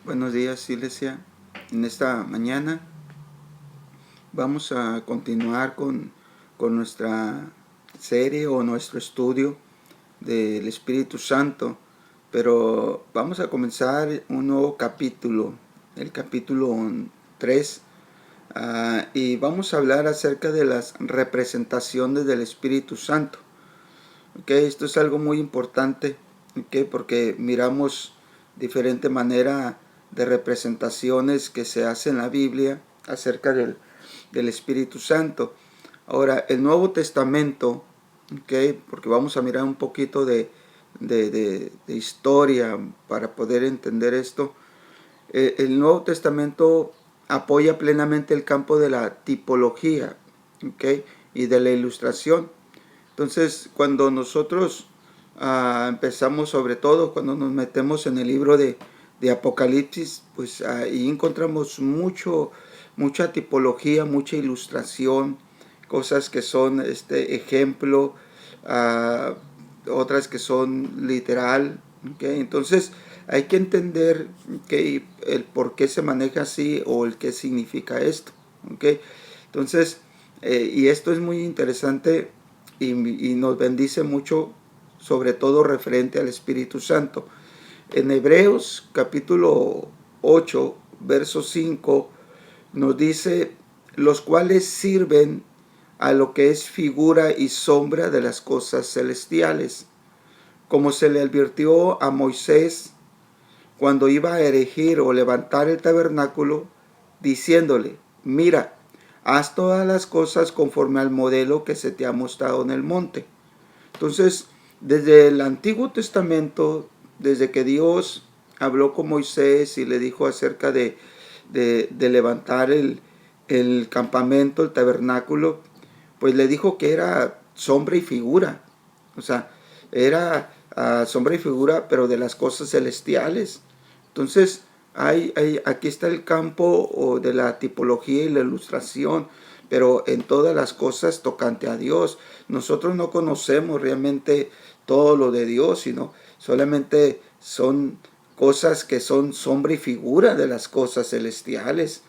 Buenos días, Iglesia. En esta mañana vamos a continuar con nuestra serie o nuestro estudio del Espíritu Santo, pero vamos a comenzar un nuevo capítulo, el capítulo 3, y vamos a hablar acerca de las representaciones del Espíritu Santo. Esto es algo muy importante, porque miramos diferente manera de representaciones que se hacen en la Biblia acerca del Espíritu Santo. Ahora, el Nuevo Testamento, porque vamos a mirar un poquito de historia para poder entender esto. El Nuevo Testamento apoya plenamente el campo de la tipología, y de la ilustración. Entonces, cuando nosotros empezamos, sobre todo cuando nos metemos en el libro de Apocalipsis, pues ahí encontramos mucha tipología, mucha ilustración, cosas que son ejemplo, otras que son literal. Entonces, hay que entender el por qué se maneja así o el qué significa esto. Entonces, y esto es muy interesante y nos bendice mucho, sobre todo referente al Espíritu Santo. En Hebreos capítulo 8, verso 5, nos dice: los cuales sirven a lo que es figura y sombra de las cosas celestiales, como se le advirtió a Moisés cuando iba a erigir o levantar el tabernáculo, diciéndole: mira, haz todas las cosas conforme al modelo que se te ha mostrado en el monte. Entonces, desde el Antiguo Testamento, desde que Dios habló con Moisés y le dijo acerca de levantar el campamento, el tabernáculo, pues le dijo que era sombra y figura. O sea, era sombra y figura, pero de las cosas celestiales. Entonces, aquí está el campo de la tipología y la ilustración, pero en todas las cosas tocante a Dios. Nosotros no conocemos realmente todo lo de Dios, sino solamente son cosas que son sombra y figura de las cosas celestiales.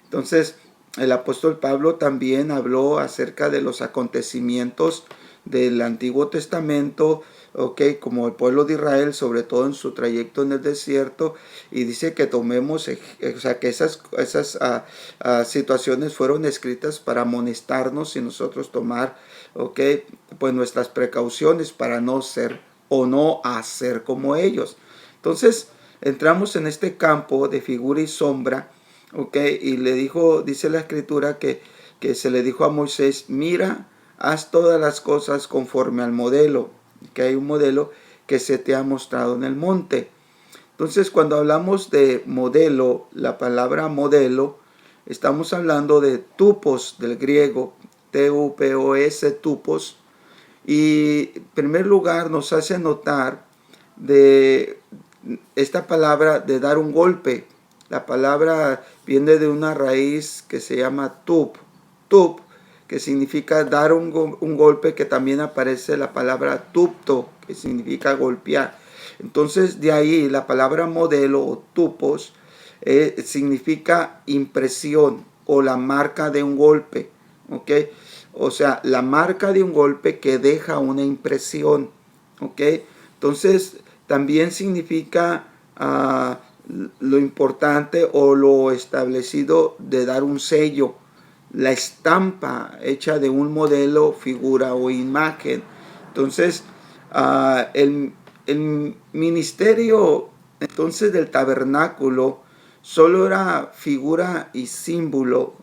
Entonces, el apóstol Pablo también habló acerca de los acontecimientos del Antiguo Testamento, como el pueblo de Israel, sobre todo en su trayecto en el desierto, y dice que tomemos, o sea, que esas situaciones fueron escritas para amonestarnos y nosotros tomar, pues nuestras precauciones para no ser o no hacer como ellos. Entonces, entramos en este campo de figura y sombra, y le dijo, dice la escritura que se le dijo a Moisés: mira, haz todas las cosas conforme al modelo, que hay un modelo que se te ha mostrado en el monte. Entonces, cuando hablamos de modelo, la palabra modelo, estamos hablando de tupos, del griego, T-U-P-O-S, tupos. Y en primer lugar nos hace notar de esta palabra de dar un golpe. La palabra viene de una raíz que se llama tup, que significa dar un golpe, que también aparece la palabra tupto, que significa golpear. Entonces, de ahí la palabra modelo o tupos significa impresión o la marca de un golpe. O sea, la marca de un golpe que deja una impresión. Entonces, también significa lo importante o lo establecido de dar un sello, la estampa hecha de un modelo, figura o imagen. Entonces, el ministerio entonces del tabernáculo solo era figura y símbolo,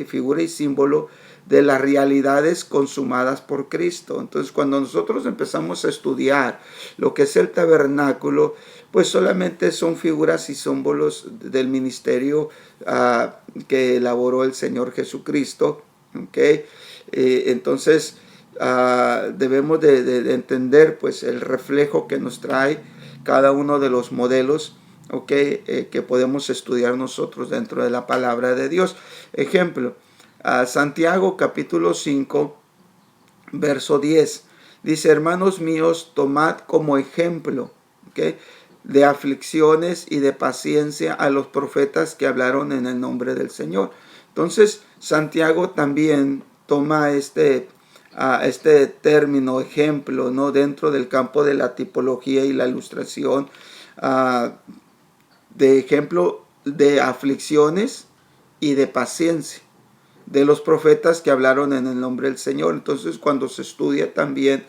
figura y símbolo de las realidades consumadas por Cristo. Entonces, cuando nosotros empezamos a estudiar lo que es el tabernáculo, pues solamente son figuras y símbolos del ministerio que elaboró el Señor Jesucristo. Entonces, debemos de entender pues el reflejo que nos trae cada uno de los modelos que podemos estudiar nosotros dentro de la palabra de Dios. Ejemplo, Santiago capítulo 5, verso 10. Dice: hermanos míos, tomad como ejemplo, de aflicciones y de paciencia a los profetas que hablaron en el nombre del Señor. Entonces, Santiago también toma este término, ejemplo, ¿no? Dentro del campo de la tipología y la ilustración, de ejemplo de aflicciones y de paciencia de los profetas que hablaron en el nombre del Señor. Entonces, cuando se estudia también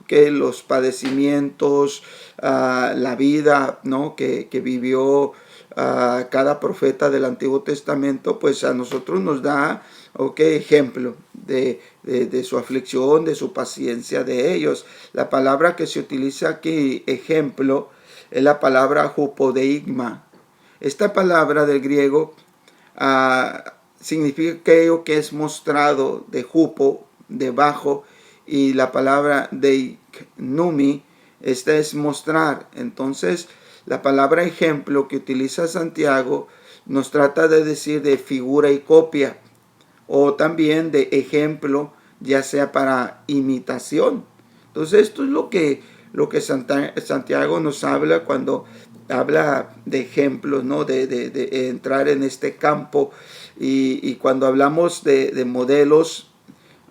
que los padecimientos, la vida, ¿no? que vivió cada profeta del Antiguo Testamento, pues a nosotros nos da ejemplo de su aflicción, de su paciencia de ellos. La palabra que se utiliza aquí, ejemplo, es la palabra hupodeigma. Esta palabra del griego significa aquello que es mostrado, de hupo, debajo, y la palabra deignumi, esta es mostrar. Entonces, la palabra ejemplo que utiliza Santiago nos trata de decir de figura y copia, o también de ejemplo, ya sea para imitación. Entonces, esto es lo que Santiago nos habla cuando habla de ejemplos, ¿no? de entrar en este campo, y cuando hablamos de modelos,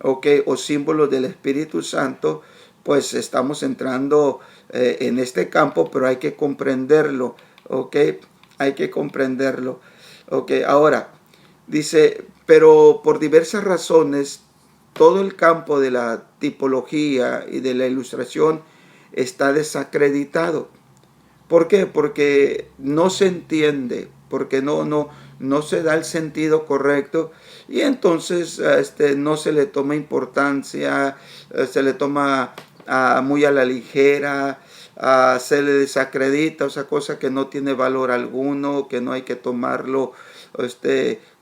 o símbolos del Espíritu Santo, pues estamos entrando en este campo, pero hay que comprenderlo, hay que comprenderlo. Ahora, dice, pero por diversas razones, todo el campo de la tipología y de la ilustración está desacreditado. ¿Por qué? Porque no se entiende, porque no se da el sentido correcto, y entonces no se le toma importancia, se le toma muy a la ligera, se le desacredita, o sea, cosa que no tiene valor alguno, que no hay que tomarlo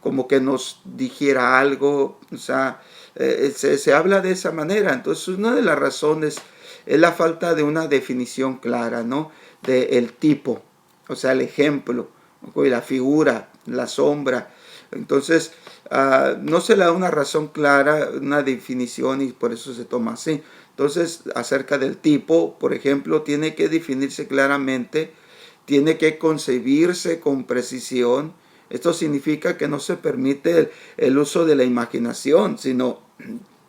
como que nos dijera algo, o sea, se habla de esa manera. Entonces, una de las razones es la falta de una definición clara, ¿no? De el tipo, o sea, el ejemplo, la figura, la sombra. Entonces, no se le da una razón clara, una definición, y por eso se toma así. Entonces, acerca del tipo, por ejemplo, tiene que definirse claramente, tiene que concebirse con precisión. Esto significa que no se permite el uso de la imaginación, sino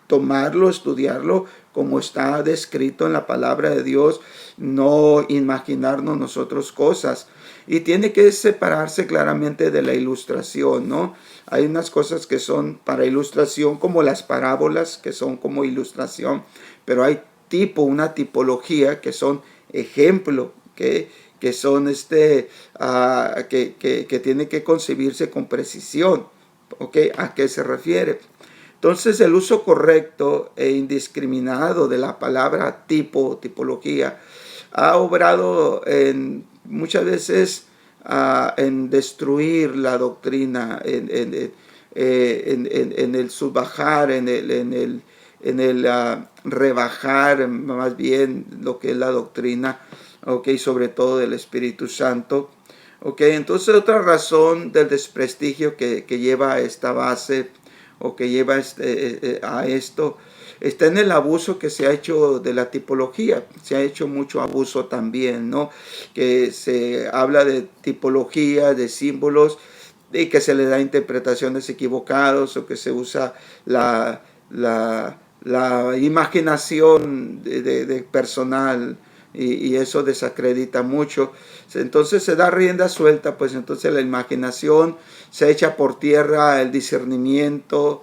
tomarlo, estudiarlo como está descrito en la palabra de Dios, no imaginarnos nosotros cosas. Y tiene que separarse claramente de la ilustración, ¿no? Hay unas cosas que son para ilustración, como las parábolas, que son como ilustración, pero hay una tipología que son ejemplo, que son que tiene que concebirse con precisión. ¿A qué se refiere? Entonces, el uso correcto e indiscriminado de la palabra tipología, ha obrado muchas veces en destruir la doctrina, en el subbajar, en el rebajar más bien lo que es la doctrina, sobre todo del Espíritu Santo. Entonces, otra razón del desprestigio que lleva a esta base, o que lleva a esto, está en el abuso que se ha hecho de la tipología. Se ha hecho mucho abuso también, ¿no? Que se habla de tipología, de símbolos, y que se le da interpretaciones equivocadas, o que se usa la imaginación de personal, y eso desacredita mucho. Entonces se da rienda suelta, pues entonces la imaginación, se echa por tierra el discernimiento,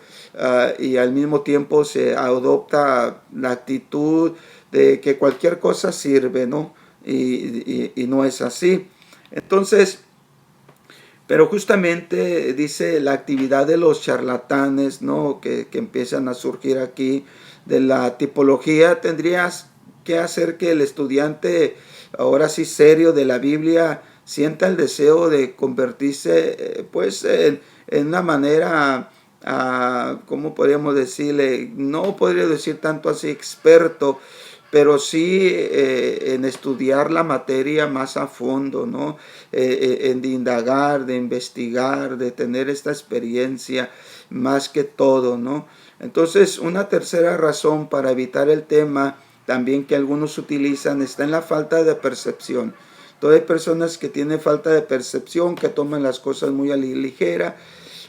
y al mismo tiempo se adopta la actitud de que cualquier cosa sirve, ¿no? Y no es así. Entonces, pero justamente dice la actividad de los charlatanes, ¿no? que empiezan a surgir aquí de la tipología, tendrías que hacer que el estudiante, ahora sí serio de la Biblia, sienta el deseo de convertirse pues en una manera, ¿cómo podríamos decirle? No podría decir tanto así experto, pero sí en estudiar la materia más a fondo, ¿no? En de indagar, de investigar, de tener esta experiencia más que todo, ¿no? Entonces, una tercera razón para evitar el tema también que algunos utilizan está en la falta de percepción. Todavía hay personas que tienen falta de percepción, que toman las cosas muy a la ligera.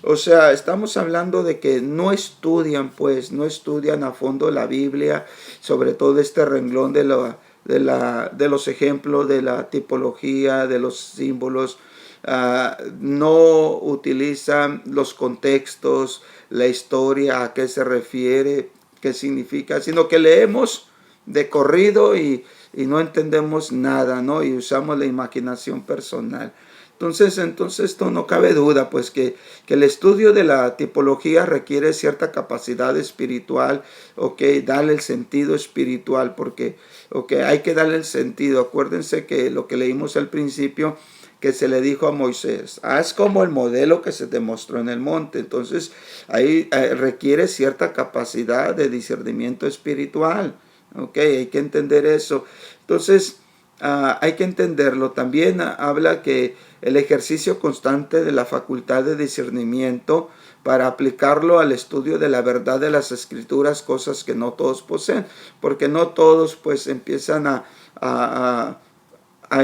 O sea, estamos hablando de que no estudian, pues, no estudian a fondo la Biblia, sobre todo este renglón de los ejemplos, de la tipología, de los símbolos. No utilizan los contextos, la historia, a qué se refiere, qué significa, sino que leemos de corrido y no entendemos nada, ¿no? Y usamos la imaginación personal. Entonces esto no cabe duda, pues que el estudio de la tipología requiere cierta capacidad espiritual, darle el sentido espiritual, porque hay que darle el sentido. Acuérdense que lo que leímos al principio, que se le dijo a Moisés, haz como el modelo que se te mostró en el monte. Entonces ahí requiere cierta capacidad de discernimiento espiritual. Hay que entender eso. Entonces hay que entenderlo. También habla que el ejercicio constante de la facultad de discernimiento para aplicarlo al estudio de la verdad de las escrituras, cosas que no todos poseen, porque no todos pues empiezan a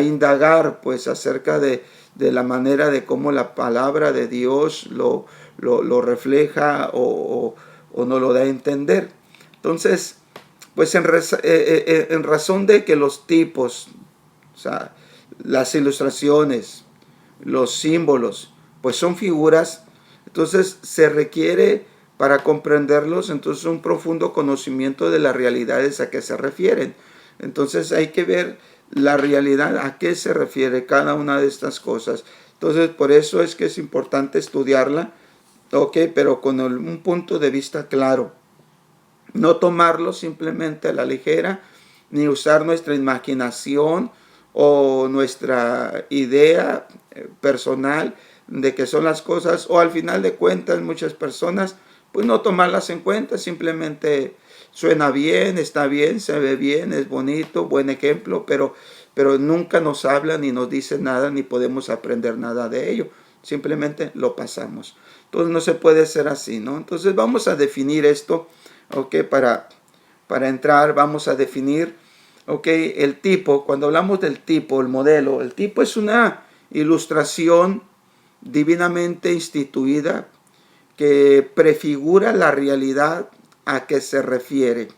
indagar pues acerca de la manera de cómo la palabra de Dios lo refleja o no lo da a entender. Entonces, pues en razón de que los tipos, o sea, las ilustraciones, los símbolos, pues son figuras, entonces se requiere para comprenderlos entonces un profundo conocimiento de las realidades a que se refieren. Entonces hay que ver la realidad a qué se refiere cada una de estas cosas. Entonces por eso es que es importante estudiarla, pero con un punto de vista claro. No tomarlo simplemente a la ligera, ni usar nuestra imaginación o nuestra idea personal de que son las cosas, o al final de cuentas muchas personas pues no tomarlas en cuenta, simplemente suena bien, está bien, se ve bien, es bonito, buen ejemplo, pero nunca nos habla ni nos dice nada, ni podemos aprender nada de ello, simplemente lo pasamos. Entonces no se puede ser así, ¿no? Entonces vamos a definir esto, para entrar vamos a definir, el tipo. Cuando hablamos del tipo, el modelo, el tipo es una ilustración divinamente instituida que prefigura la realidad a que se refiere.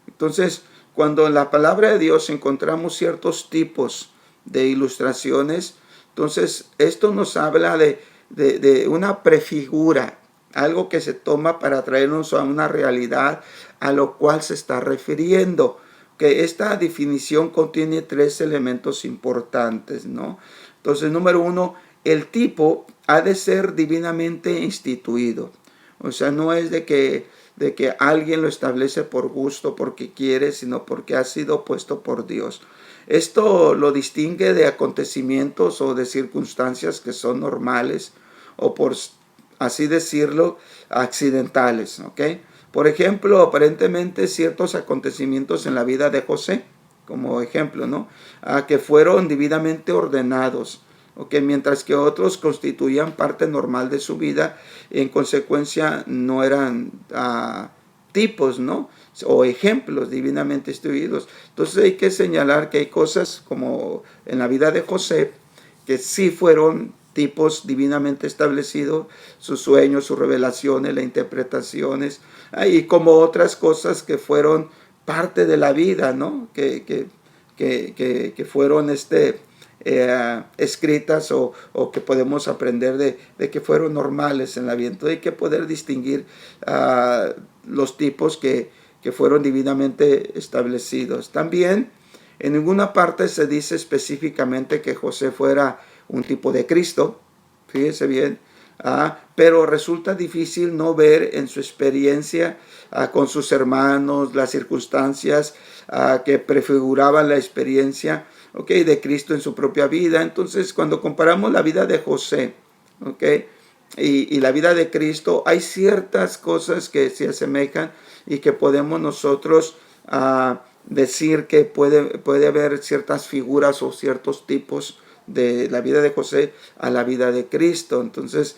Entonces, cuando en la palabra de Dios encontramos ciertos tipos de ilustraciones, entonces esto nos habla de una prefigura, algo que se toma para traernos a una realidad a lo cual se está refiriendo. Que esta definición contiene 3 elementos importantes, ¿no? Entonces, número 1, el tipo ha de ser divinamente instituido. O sea, no es de que alguien lo establece por gusto, porque quiere, sino porque ha sido puesto por Dios. Esto lo distingue de acontecimientos o de circunstancias que son normales o, por así decirlo, accidentales, Por ejemplo, aparentemente ciertos acontecimientos en la vida de José, como ejemplo, ¿no? Que fueron debidamente ordenados, mientras que otros constituían parte normal de su vida y en consecuencia no eran tipos, ¿no? O ejemplos divinamente instituidos. Entonces hay que señalar que hay cosas como en la vida de José que sí fueron tipos divinamente establecidos, sus sueños, sus revelaciones, las interpretaciones, y como otras cosas que fueron parte de la vida, ¿no? Que fueron escritas o que podemos aprender de que fueron normales en la vida. Entonces hay que poder distinguir los tipos que fueron divinamente establecidos. También en ninguna parte se dice específicamente que José fuera un tipo de Cristo, fíjese bien, pero resulta difícil no ver en su experiencia con sus hermanos las circunstancias que prefiguraban la experiencia de Cristo en su propia vida. Entonces, cuando comparamos la vida de José y la vida de Cristo, hay ciertas cosas que se asemejan y que podemos nosotros decir que puede haber ciertas figuras o ciertos tipos de la vida de José a la vida de Cristo. Entonces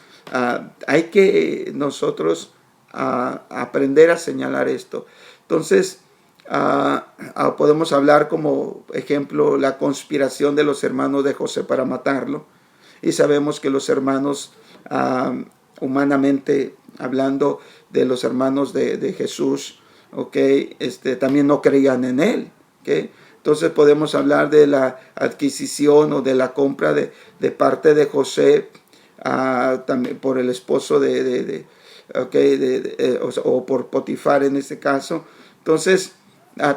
hay que nosotros aprender a señalar esto. Entonces Podemos hablar como ejemplo la conspiración de los hermanos de José para matarlo. Y sabemos que los hermanos, humanamente hablando, de los hermanos de Jesús, también no creían en él. Entonces podemos hablar de la adquisición o de la compra de parte de José, también por el esposo o por Potifar en este caso. Entonces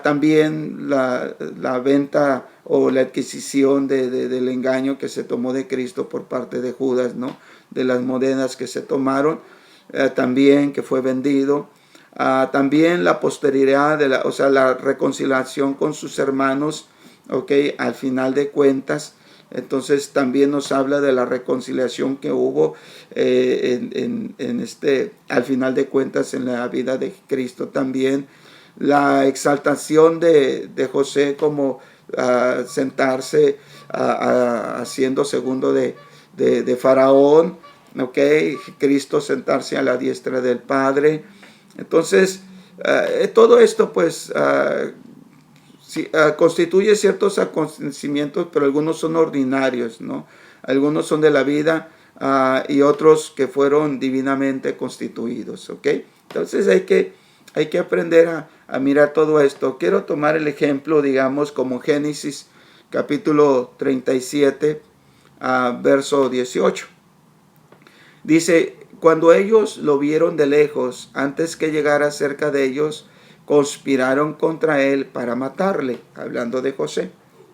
también la venta o la adquisición del engaño que se tomó de Cristo por parte de Judas, ¿no? De las monedas que se tomaron, también que fue vendido. También la posteridad, la reconciliación con sus hermanos, al final de cuentas. Entonces también nos habla de la reconciliación que hubo al final de cuentas en la vida de Cristo también. La exaltación de José como sentarse haciendo segundo de Faraón, Cristo sentarse a la diestra del Padre. Entonces, todo esto pues constituye ciertos acontecimientos, pero algunos son ordinarios, ¿no? Algunos son de la vida y otros que fueron divinamente constituidos, Entonces hay que aprender a mirar todo esto. Quiero tomar el ejemplo, digamos, como Génesis capítulo 37, verso 18. Dice: cuando ellos lo vieron de lejos, antes que llegara cerca de ellos, conspiraron contra él para matarle, hablando de José.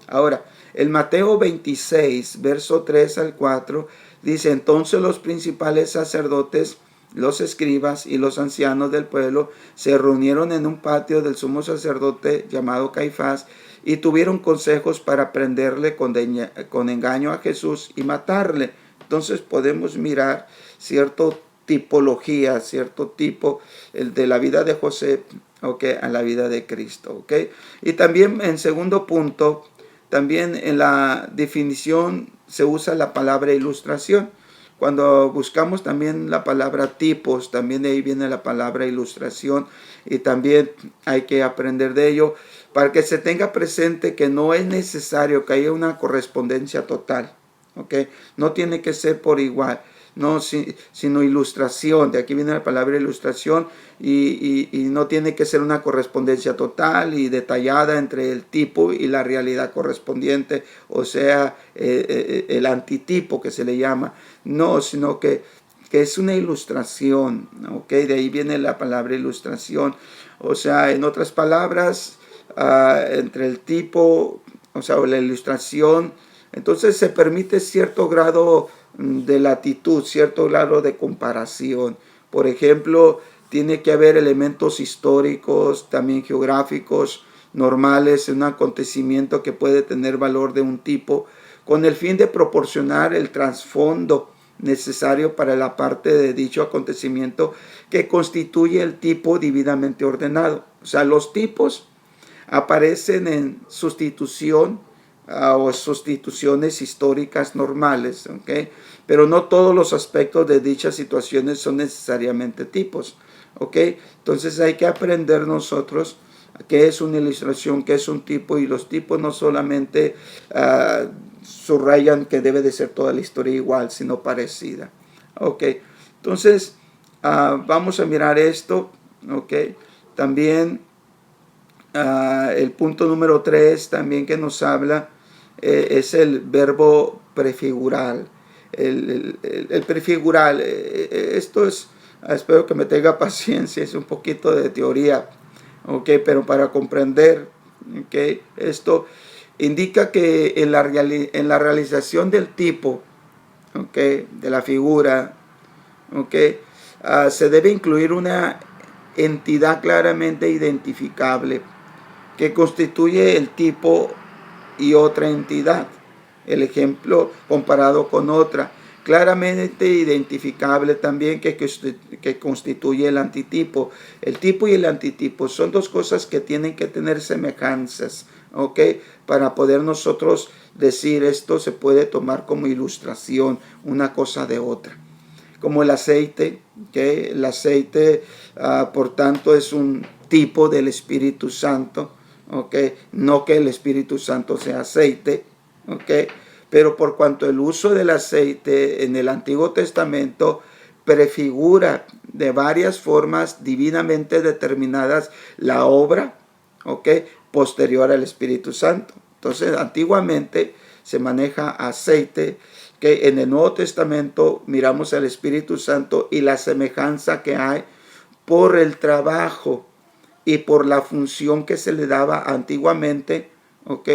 Ahora, el Mateo 26, verso 3 al 4, dice: entonces los principales sacerdotes, los escribas y los ancianos del pueblo se reunieron en un patio del sumo sacerdote llamado Caifás y tuvieron consejos para prenderle con engaño a Jesús y matarle. Entonces podemos mirar cierta tipología, cierto tipo de la vida de José, a la vida de Cristo. Y también en segundo punto, también en la definición se usa la palabra ilustración. Cuando buscamos también la palabra tipos, también de ahí viene la palabra ilustración, y también hay que aprender de ello para que se tenga presente que no es necesario que haya una correspondencia total. No tiene que ser por igual, no, sino ilustración. De aquí viene la palabra ilustración, y no tiene que ser una correspondencia total y detallada entre el tipo y la realidad correspondiente, o sea, el antitipo que se le llama. No, sino que es una ilustración, de ahí viene la palabra ilustración. O sea, en otras palabras, entre el tipo, o la ilustración, entonces se permite cierto grado de latitud, cierto grado de comparación. Por ejemplo, tiene que haber elementos históricos, también geográficos, normales en un acontecimiento que puede tener valor de un tipo, con el fin de proporcionar el trasfondo necesario para la parte de dicho acontecimiento que constituye el tipo divinamente ordenado. O sea, los tipos aparecen en sustitución o sustituciones históricas normales, pero no todos los aspectos de dichas situaciones son necesariamente tipos. Entonces hay que aprender nosotros qué es una ilustración, qué es un tipo, y los tipos no solamente subrayan que debe de ser toda la historia igual, sino parecida. Entonces vamos a mirar esto. También el punto número 3 también que nos habla es el verbo prefigurar. El prefigurar, esto es, espero que me tenga paciencia, es un poquito de teoría, pero para comprender, esto indica que en la realización del tipo, de la figura, se debe incluir una entidad claramente identificable que constituye el tipo y otra entidad. El ejemplo comparado con otra, claramente identificable también, que constituye el antitipo. El tipo y el antitipo son dos cosas que tienen que tener semejanzas, para poder nosotros decir esto se puede tomar como ilustración una cosa de otra. Como el aceite, el aceite por tanto es un tipo del Espíritu Santo, ¿ok? No que el Espíritu Santo sea aceite, ¿ok? Pero por cuanto el uso del aceite en el Antiguo Testamento prefigura de varias formas divinamente determinadas la obra, ¿ok?, posterior al Espíritu Santo. Entonces, antiguamente se maneja aceite, que en el Nuevo Testamento miramos al Espíritu Santo y la semejanza que hay por el trabajo y por la función que se le daba antiguamente, ¿ok?,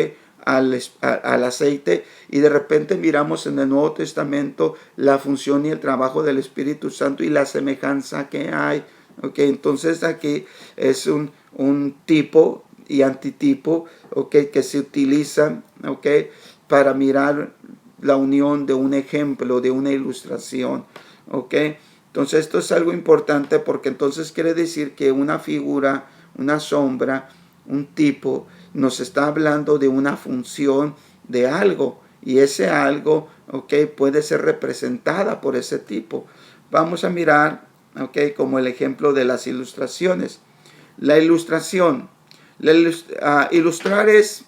al aceite, y de repente miramos en el Nuevo Testamento la función y el trabajo del Espíritu Santo y la semejanza que hay, ¿ok? Entonces aquí es un tipo y antitipo, ¿ok?, que se utilizan, ¿ok?, para mirar la unión de un ejemplo, de una ilustración, ¿ok? Entonces esto es algo importante, porque entonces quiere decir que una figura, una sombra, un tipo, nos está hablando de una función de algo, y ese algo, ¿ok?, puede ser representada por ese tipo. Vamos a mirar, ¿ok?, como el ejemplo de las ilustraciones. La ilustración. Ilustrar es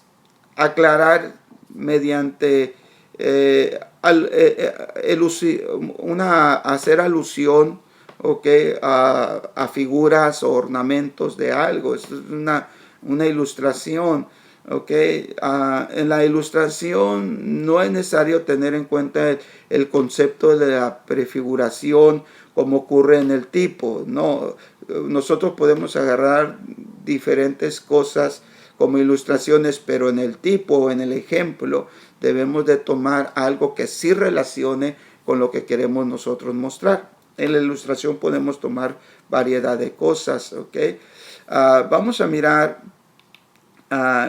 aclarar mediante hacer alusión, ¿okay?, a figuras o ornamentos de algo. Esto es una ilustración. ¿Okay? En la ilustración no es necesario tener en cuenta el concepto de la prefiguración como ocurre en el tipo. No, nosotros podemos agarrar diferentes cosas como ilustraciones, pero en el tipo o en el ejemplo debemos de tomar algo que sí relacione con lo que queremos nosotros mostrar. En la ilustración podemos tomar variedad de cosas, ¿ok? Vamos a mirar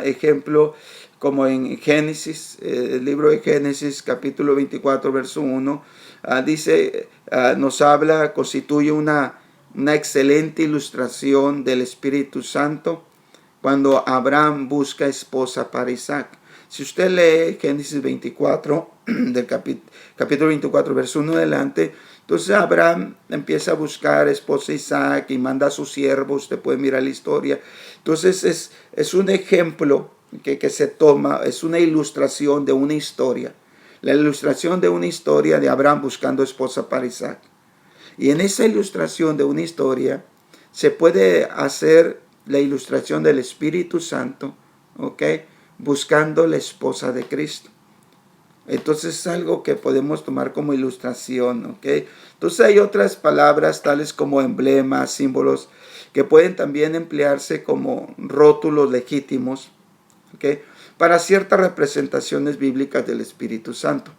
ejemplo como en Génesis, el libro de Génesis, capítulo 24, verso 1, dice, nos habla, constituye una excelente ilustración del Espíritu Santo cuando Abraham busca esposa para Isaac. Si usted lee Génesis 24, del capítulo 24, verso 1 adelante, entonces Abraham empieza a buscar esposa a Isaac y manda a sus siervos. Usted puede mirar la historia. Entonces es un ejemplo que se toma, es una ilustración de una historia. La ilustración de una historia de Abraham buscando esposa para Isaac. Y en esa ilustración de una historia se puede hacer la ilustración del Espíritu Santo, ¿ok?, buscando la esposa de Cristo. Entonces es algo que podemos tomar como ilustración, ¿ok? Entonces hay otras palabras tales como emblemas, símbolos, que pueden también emplearse como rótulos legítimos, ¿ok?, para ciertas representaciones bíblicas del Espíritu Santo.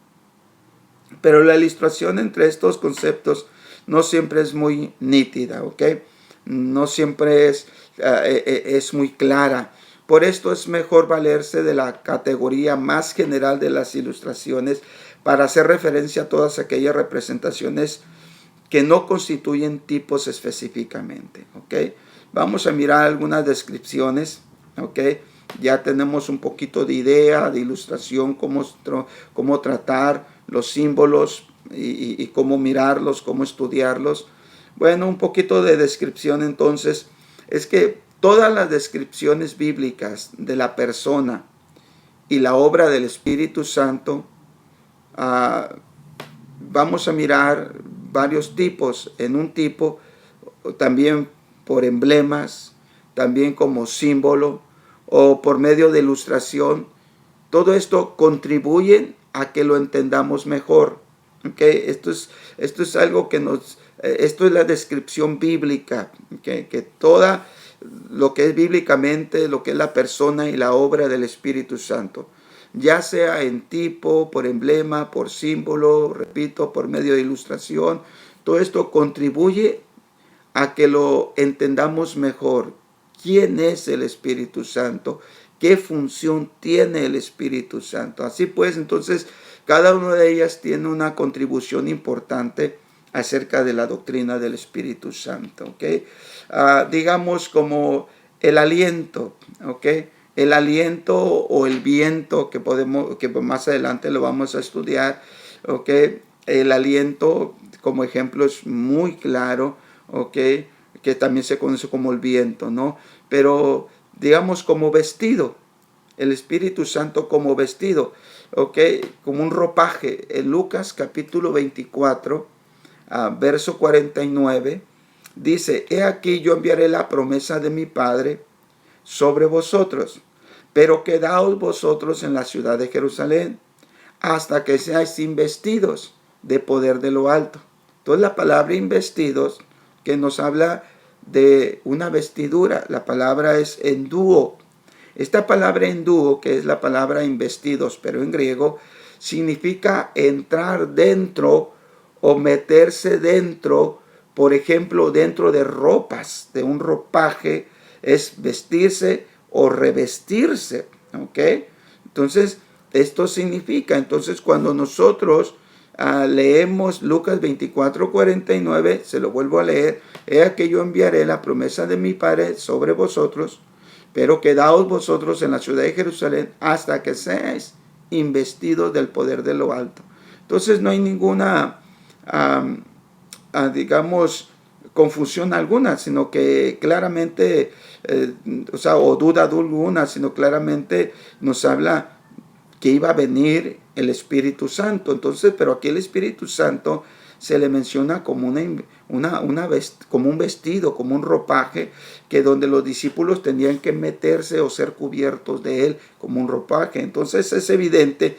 Pero la ilustración entre estos conceptos no siempre es muy nítida, ¿ok? No siempre es muy clara. Por esto es mejor valerse de la categoría más general de las ilustraciones para hacer referencia a todas aquellas representaciones que no constituyen tipos específicamente, ¿ok? Vamos a mirar algunas descripciones, ¿ok? Ya tenemos un poquito de idea, de ilustración, cómo tratar los símbolos y cómo mirarlos, cómo estudiarlos. Bueno, un poquito de descripción entonces. Es que todas las descripciones bíblicas de la persona y la obra del Espíritu Santo, vamos a mirar varios tipos. En un tipo, también por emblemas, también como símbolo o por medio de ilustración. Todo esto contribuye a que lo entendamos mejor. ¿Okay? Esto es algo que esto es la descripción bíblica, que toda lo que es bíblicamente, lo que es la persona y la obra del Espíritu Santo, ya sea en tipo, por emblema, por símbolo, repito, por medio de ilustración, todo esto contribuye a que lo entendamos mejor. ¿Quién es el Espíritu Santo? ¿Qué función tiene el Espíritu Santo? Así pues, entonces, cada una de ellas tiene una contribución importante acerca de la doctrina del Espíritu Santo, ¿ok? Digamos como el aliento, ¿ok? El aliento o el viento que más adelante lo vamos a estudiar, ¿ok? El aliento, como ejemplo, es muy claro, ¿ok? que también se conoce como el viento, ¿no? Pero digamos como vestido, el Espíritu Santo como vestido, ¿ok? Como un ropaje. En Lucas capítulo 24, verso 49, dice: He aquí yo enviaré la promesa de mi Padre sobre vosotros, pero quedaos vosotros en la ciudad de Jerusalén hasta que seáis investidos de poder de lo alto. Entonces la palabra investidos, que nos habla de una vestidura, la palabra es enduo. Esta palabra enduo, que es la palabra investidos, pero en griego, significa entrar dentro o meterse dentro, por ejemplo, dentro de ropas, de un ropaje, es vestirse o revestirse, ¿ok? Entonces, esto significa, entonces cuando nosotros leemos Lucas 24:49, se lo vuelvo a leer: He aquí yo enviaré la promesa de mi Padre sobre vosotros, pero quedaos vosotros en la ciudad de Jerusalén hasta que seáis investidos del poder de lo alto. Entonces no hay ninguna, digamos, confusión alguna, sino que claramente, o duda alguna, sino claramente nos habla que iba a venir el Espíritu Santo. Entonces, pero aquí el Espíritu Santo se le menciona como como un vestido, como un ropaje, que donde los discípulos tenían que meterse o ser cubiertos de él como un ropaje. Entonces es evidente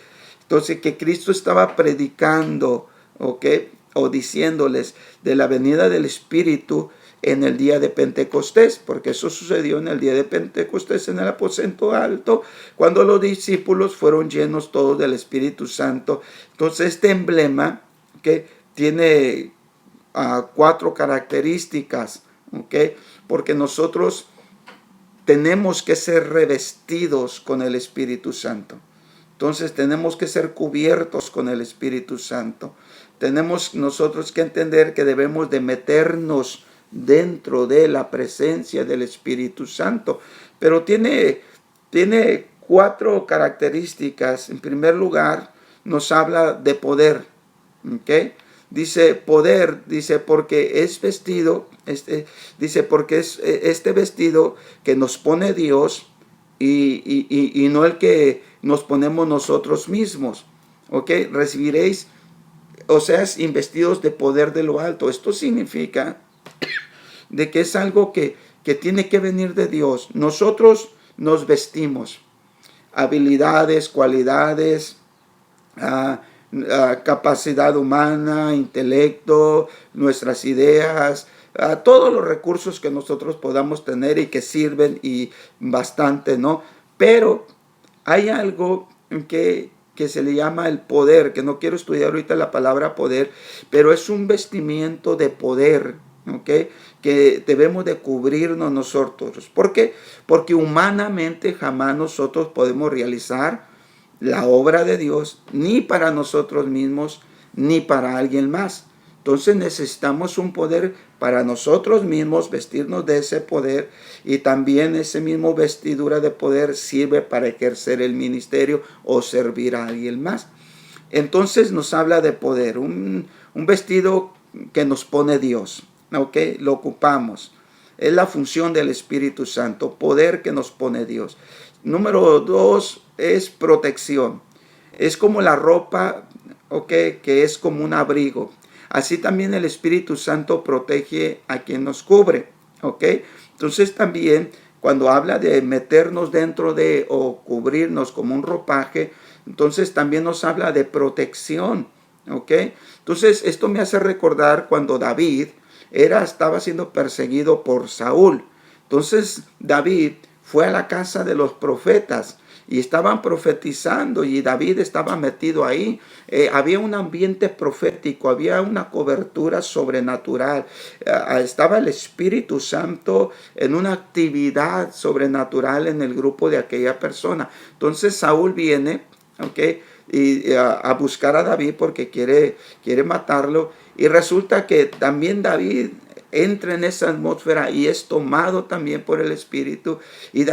que Cristo estaba predicando, ¿ok?, o diciéndoles de la venida del Espíritu en el día de Pentecostés, porque eso sucedió en el día de Pentecostés en el aposento alto, cuando los discípulos fueron llenos todos del Espíritu Santo. Entonces este emblema, que tiene 4 características, ¿ok?, porque nosotros tenemos que ser revestidos con el Espíritu Santo. Entonces tenemos que ser cubiertos con el Espíritu Santo. Tenemos nosotros que entender que debemos de meternos dentro de la presencia del Espíritu Santo. Pero tiene 4 características. En primer lugar, nos habla de poder. ¿Okay? Dice poder, dice porque es vestido, dice porque es este vestido que nos pone Dios y no el que nos ponemos nosotros mismos. ¿Ok? Recibiréis, o sea, investidos de poder de lo alto. Esto significa de que es algo que tiene que venir de Dios. Nosotros nos vestimos habilidades, cualidades, capacidad humana, intelecto, nuestras ideas, todos los recursos que nosotros podamos tener y que sirven y bastante, ¿no? Pero hay algo que se le llama el poder, que no quiero estudiar ahorita la palabra poder, pero es un vestimiento de poder, ¿ok?, que debemos de cubrirnos nosotros. ¿Por qué? Porque humanamente jamás nosotros podemos realizar la obra de Dios, ni para nosotros mismos, ni para alguien más. Entonces necesitamos un poder para nosotros mismos, vestirnos de ese poder, y también ese mismo vestidura de poder sirve para ejercer el ministerio o servir a alguien más. Entonces nos habla de poder, un vestido que nos pone Dios, ¿ok? Lo ocupamos. Es la función del Espíritu Santo, poder que nos pone Dios. Número 2 es protección. Es como la ropa, ¿ok?, que es como un abrigo. Así también el Espíritu Santo protege a quien nos cubre, ¿ok? Entonces también cuando habla de meternos dentro de o cubrirnos como un ropaje, entonces también nos habla de protección, ¿ok? Entonces esto me hace recordar cuando David estaba siendo perseguido por Saúl. Entonces David fue a la casa de los profetas y estaban profetizando y David estaba metido ahí. Había un ambiente profético, había una cobertura sobrenatural. Estaba el Espíritu Santo en una actividad sobrenatural en el grupo de aquella persona. Entonces Saúl viene, ¿ok?, y a buscar a David porque quiere matarlo. Y resulta que también David entra en esa atmósfera y es tomado también por el Espíritu. Y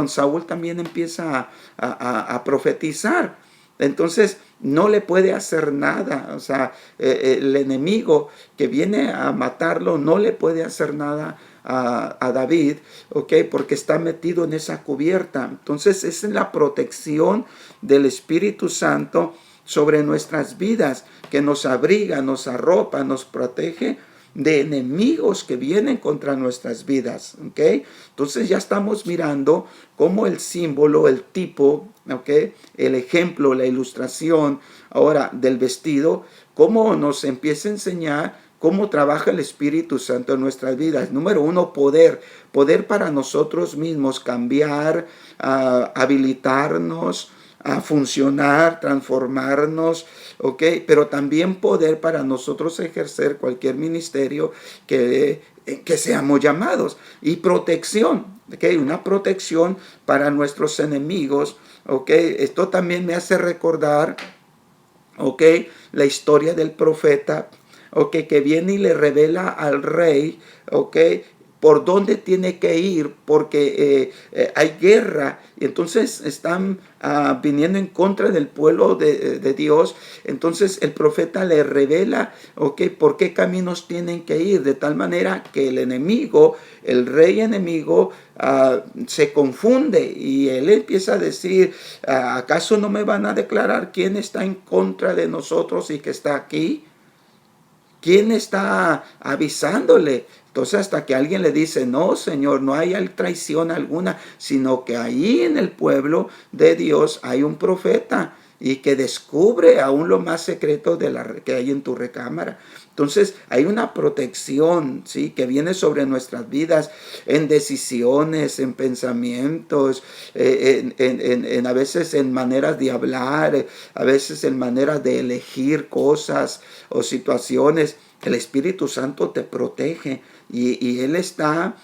Saúl también empieza a profetizar. Entonces no le puede hacer nada. O sea, el enemigo que viene a matarlo no le puede hacer nada a David, ¿ok? Porque está metido en esa cubierta. Entonces, esa es la protección del Espíritu Santo sobre nuestras vidas, que nos abriga, nos arropa, nos protege de enemigos que vienen contra nuestras vidas, ¿ok? Entonces ya estamos mirando cómo el símbolo, el tipo, ¿ok? El ejemplo, la ilustración ahora del vestido, cómo nos empieza a enseñar cómo trabaja el Espíritu Santo en nuestras vidas. Número uno, poder para nosotros mismos cambiar, habilitarnos, a funcionar, transformarnos, ¿ok? Pero también poder para nosotros ejercer cualquier ministerio que seamos llamados. Y protección, ¿ok? Una protección para nuestros enemigos, ¿ok? Esto también me hace recordar, ¿ok? La historia del profeta, ¿ok? Que viene y le revela al rey, ¿ok? Por dónde tiene que ir, porque hay guerra, y entonces están viniendo en contra del pueblo de Dios. Entonces el profeta le revela, ¿ok? Por qué caminos tienen que ir, de tal manera que el enemigo, el rey enemigo, se confunde y él empieza a decir, ¿acaso no me van a declarar quién está en contra de nosotros y que está aquí? ¿Quién está avisándole? Entonces hasta que alguien le dice, no, Señor, no hay traición alguna, sino que ahí en el pueblo de Dios hay un profeta y que descubre aún lo más secreto que hay en tu recámara. Entonces hay una protección, ¿sí? Que viene sobre nuestras vidas en decisiones, en pensamientos, a veces en maneras de hablar, a veces en maneras de elegir cosas o situaciones. El Espíritu Santo te protege y Él está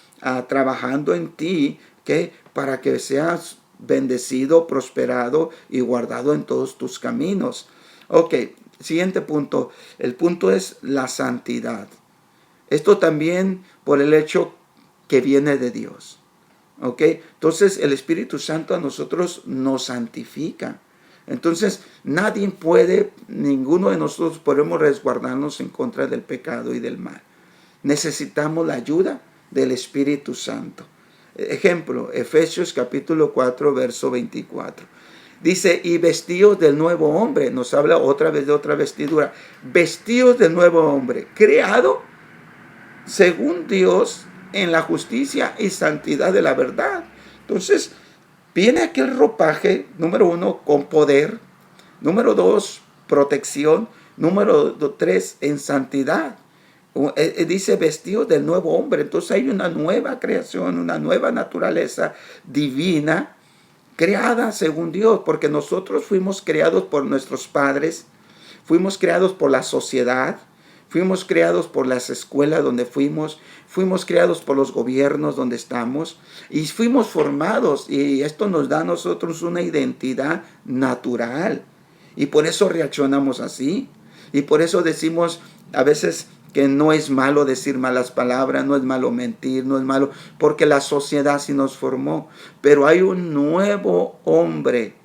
trabajando en ti, ¿okay? Para que seas bendecido, prosperado y guardado en todos tus caminos. Ok, siguiente punto. El punto es la santidad. Esto también por el hecho que viene de Dios. ¿Ok? Entonces el Espíritu Santo a nosotros nos santifica. Entonces nadie puede, ninguno de nosotros podemos resguardarnos en contra del pecado y del mal. Necesitamos la ayuda del Espíritu Santo. Ejemplo, Efesios capítulo 4, verso 24. Dice, y vestidos del nuevo hombre. Nos habla otra vez de otra vestidura. Vestidos del nuevo hombre, creado según Dios en la justicia y santidad de la verdad. Entonces, viene aquel ropaje, número uno, con poder. Número dos, protección. Número tres, en santidad. Dice vestidos del nuevo hombre. Entonces hay una nueva creación, una nueva naturaleza divina creada según Dios, porque nosotros fuimos creados por nuestros padres, fuimos creados por la sociedad, fuimos creados por las escuelas donde fuimos creados por los gobiernos donde estamos y fuimos formados, y esto nos da a nosotros una identidad natural y por eso reaccionamos así y por eso decimos a veces que no es malo decir malas palabras, no es malo mentir, no es malo, porque la sociedad sí nos formó. Pero hay un nuevo hombre,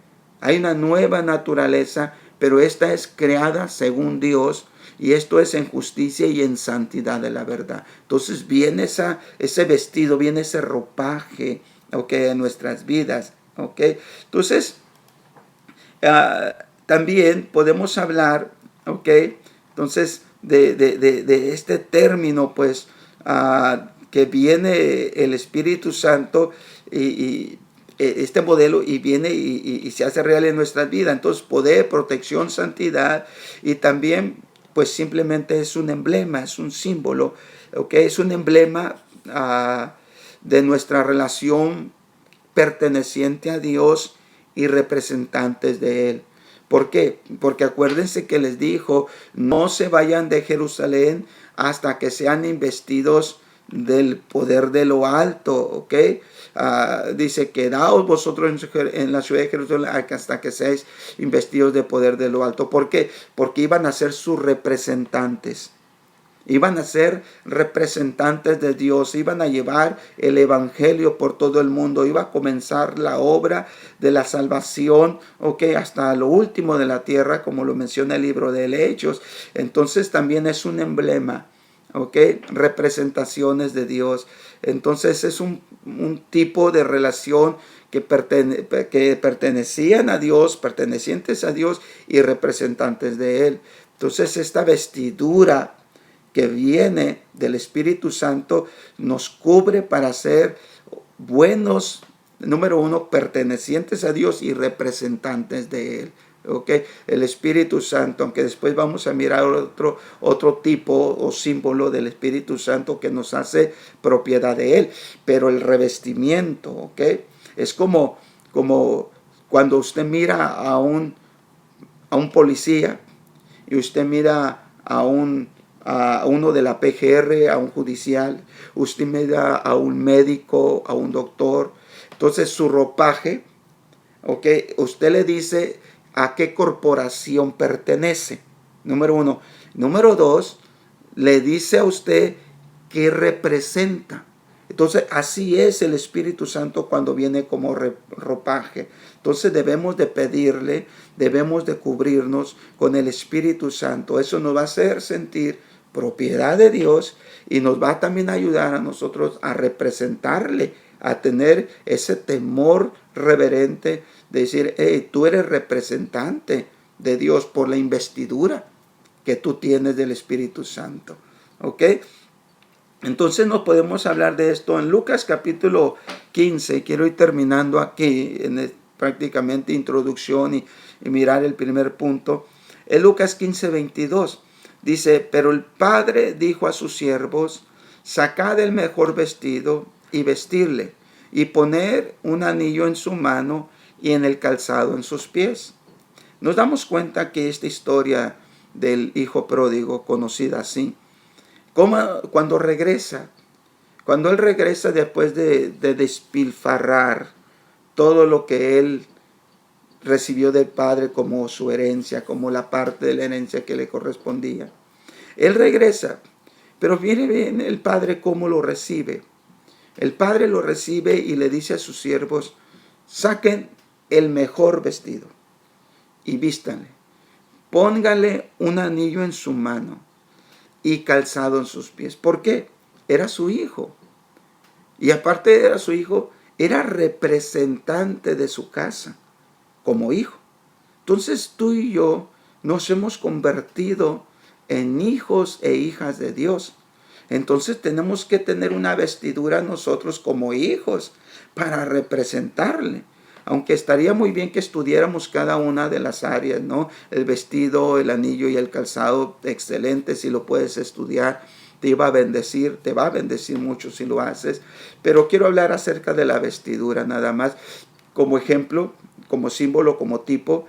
hay una nueva naturaleza, pero esta es creada según Dios, y esto es en justicia y en santidad de la verdad. Entonces viene ese vestido, viene ese ropaje, ¿okay? En nuestras vidas. ¿Okay? Entonces, también podemos hablar, ¿okay? Entonces, de este término, pues, que viene el Espíritu Santo y este modelo y viene y se hace real en nuestras vidas. Entonces, poder, protección, santidad, y también, pues, simplemente es un emblema, es un símbolo, ¿ok? Es un emblema de nuestra relación perteneciente a Dios y representantes de Él. ¿Por qué? Porque acuérdense que les dijo, no se vayan de Jerusalén hasta que sean investidos del poder de lo alto, ¿ok? Dice, quedaos vosotros en la ciudad de Jerusalén hasta que seáis investidos del poder de lo alto. ¿Por qué? Porque iban a ser sus representantes. Iban a ser representantes de Dios, iban a llevar el evangelio por todo el mundo, iba a comenzar la obra de la salvación, hasta lo último de la tierra, como lo menciona el libro de Hechos. Entonces también es un emblema, representaciones de Dios. Entonces es un tipo de relación que pertenecían a Dios, pertenecientes a Dios y representantes de Él. Entonces esta vestidura que viene del Espíritu Santo nos cubre para ser buenos, número uno, pertenecientes a Dios y representantes de Él. El Espíritu Santo, aunque después vamos a mirar otro tipo o símbolo del Espíritu Santo que nos hace propiedad de Él, pero el revestimiento, es como cuando usted mira a un policía y usted mira a uno de la PGR, a un judicial, usted mira a un médico, a un doctor. Entonces su ropaje, usted le dice a qué corporación pertenece, número uno. Número dos, le dice a usted qué representa. Entonces así es el Espíritu Santo cuando viene como ropaje. Entonces debemos de pedirle, debemos de cubrirnos con el Espíritu Santo. Eso nos va a hacer sentir propiedad de Dios y nos va también a ayudar a nosotros a representarle, a tener ese temor reverente de decir, hey, tú eres representante de Dios por la investidura que tú tienes del Espíritu Santo. Entonces no podemos hablar de esto en Lucas capítulo 15. Quiero ir terminando aquí en prácticamente introducción y mirar el primer punto. En Lucas 15, 22 dice, pero el padre dijo a sus siervos, sacad el mejor vestido y vestirle, y poner un anillo en su mano y en el calzado en sus pies. Nos damos cuenta que esta historia del hijo pródigo, conocida así, cuando él regresa después de despilfarrar todo lo que él recibió del padre como su herencia, como la parte de la herencia que le correspondía. Él regresa, pero viene bien el padre cómo lo recibe. El padre lo recibe y le dice a sus siervos, saquen el mejor vestido y vístanle. Pónganle un anillo en su mano y calzado en sus pies. ¿Por qué? Era su hijo. Y aparte de era su hijo, era representante de su casa como hijo. Entonces tú y yo nos hemos convertido en hijos e hijas de Dios. Entonces tenemos que tener una vestidura nosotros como hijos para representarle. Aunque estaría muy bien que estudiáramos cada una de las áreas, ¿no? El vestido, el anillo y el calzado, excelente si lo puedes estudiar. Te va a bendecir mucho si lo haces. Pero quiero hablar acerca de la vestidura nada más, como ejemplo, como símbolo, como tipo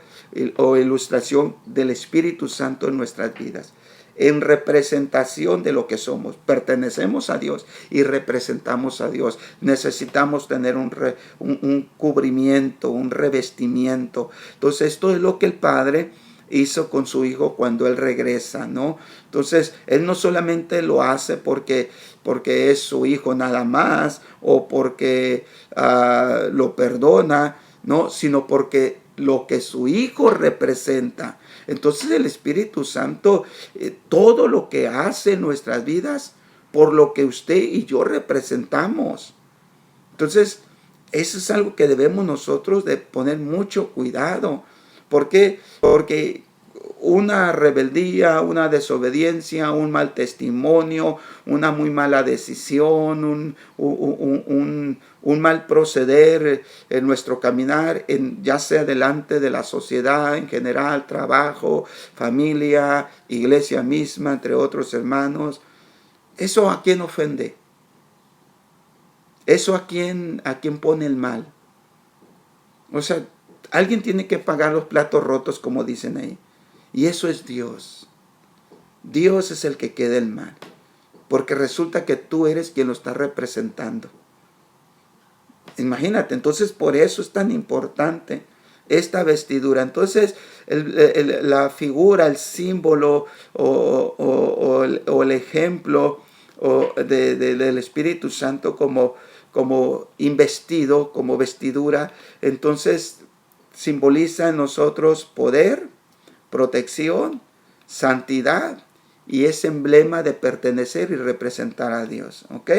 o ilustración del Espíritu Santo en nuestras vidas. En representación de lo que somos. Pertenecemos a Dios y representamos a Dios. Necesitamos tener un cubrimiento, un revestimiento. Entonces esto es lo que el Padre hizo con su hijo cuando él regresa, ¿no? Entonces él no solamente lo hace porque es su hijo nada más o porque lo perdona, ¿no? Sino porque lo que su hijo representa. Entonces el Espíritu Santo, todo lo que hace en nuestras vidas, por lo que usted y yo representamos. Entonces, eso es algo que debemos nosotros de poner mucho cuidado. ¿Por qué? Porque una rebeldía, una desobediencia, un mal testimonio, una muy mala decisión, un mal proceder en nuestro caminar, ya sea delante de la sociedad en general, trabajo, familia, iglesia misma, entre otros hermanos. ¿Eso a quién ofende? ¿Eso a quién pone el mal? O sea, alguien tiene que pagar los platos rotos, como dicen ahí. Y eso es Dios. Dios es el que queda el mal. Porque resulta que tú eres quien lo está representando. Imagínate, entonces por eso es tan importante esta vestidura. Entonces, la figura, el símbolo o el ejemplo del Espíritu Santo como investido, como vestidura, entonces simboliza en nosotros poder, protección, santidad, y es emblema de pertenecer y representar a Dios. ¿Ok?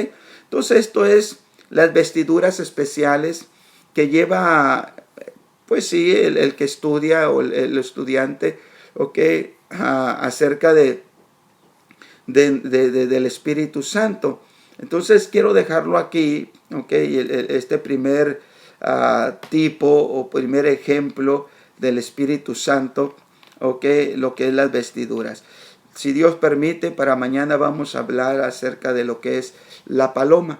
Entonces esto es las vestiduras especiales que lleva, pues sí, el que estudia o el estudiante, ¿ok? Acerca del Espíritu Santo. Entonces quiero dejarlo aquí, ¿ok? Este primer tipo o primer ejemplo del Espíritu Santo, ¿ok? Lo que es las vestiduras. Si Dios permite, para mañana vamos a hablar acerca de lo que es la paloma,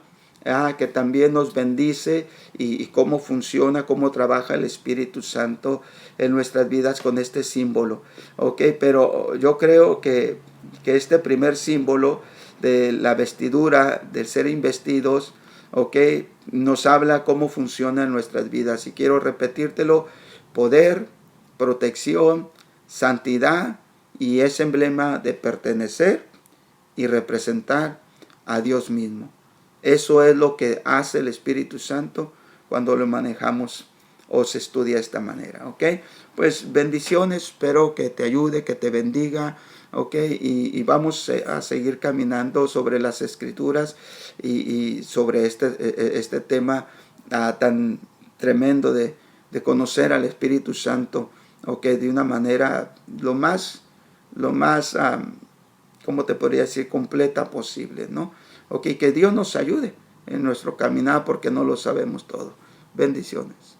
que también nos bendice y cómo funciona, cómo trabaja el Espíritu Santo en nuestras vidas con este símbolo. ¿Ok? Pero yo creo que este primer símbolo de la vestidura, del ser investidos, ¿ok? Nos habla cómo funciona en nuestras vidas. Y quiero repetírtelo: poder, protección, santidad, y es emblema de pertenecer y representar a Dios mismo. Eso es lo que hace el Espíritu Santo cuando lo manejamos o se estudia de esta manera. ¿Ok? Pues bendiciones, espero que te ayude, que te bendiga. ¿Ok? Y vamos a seguir caminando sobre las Escrituras y sobre este tema tan tremendo de conocer al Espíritu Santo, ¿ok? De una manera lo más ¿cómo te podría decir?, completa posible, ¿no? Ok, que Dios nos ayude en nuestro caminar porque no lo sabemos todo. Bendiciones.